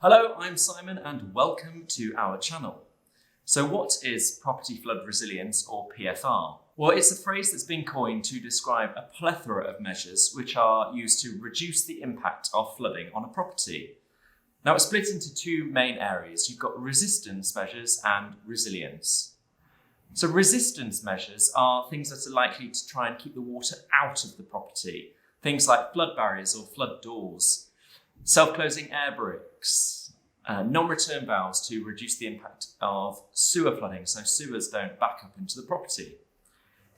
Hello, I'm Simon and welcome to our channel. So what is property flood resilience, or PFR? Well, it's a phrase that's been coined to describe a plethora of measures which are used to reduce the impact of flooding on a property. Now, it's split into two main areas. You've got resistance measures and resilience. So resistance measures are things that are likely to try and keep the water out of the property. Things like flood barriers or flood doors, self-closing air bricks, non-return valves to reduce the impact of sewer flooding, so sewers don't back up into the property.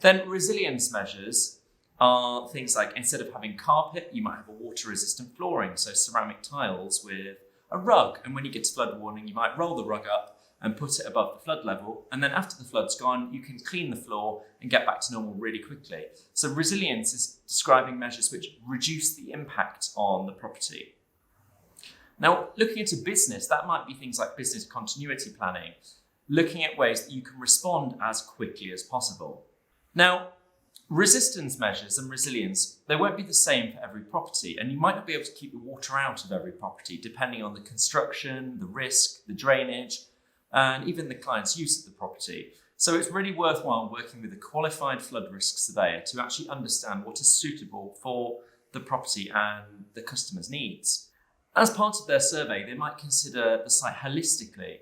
Then resilience measures are things like, instead of having carpet, you might have a water-resistant flooring, so ceramic tiles with a rug. And when you get to flood warning, you might roll the rug up and put it above the flood level. And then after the flood's gone, you can clean the floor and get back to normal really quickly. So resilience is describing measures which reduce the impact on the property. Now, looking at a business, that might be things like business continuity planning, looking at ways that you can respond as quickly as possible. Now, resistance measures and resilience, they won't be the same for every property, and you might not be able to keep the water out of every property depending on the construction, the risk, the drainage, and even the client's use of the property. So it's really worthwhile working with a qualified flood risk surveyor to actually understand what is suitable for the property and the customer's needs. As part of their survey, they might consider the site holistically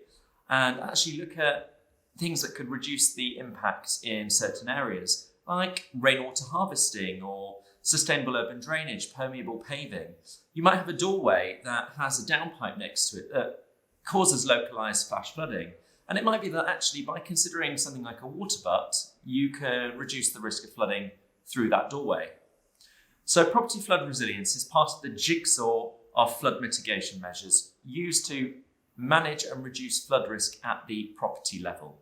and actually look at things that could reduce the impact in certain areas, like rainwater harvesting or sustainable urban drainage, permeable paving. You might have a doorway that has a downpipe next to it that causes localised flash flooding. And it might be that actually by considering something like a water butt, you can reduce the risk of flooding through that doorway. So property flood resilience is part of the jigsaw of flood mitigation measures used to manage and reduce flood risk at the property level.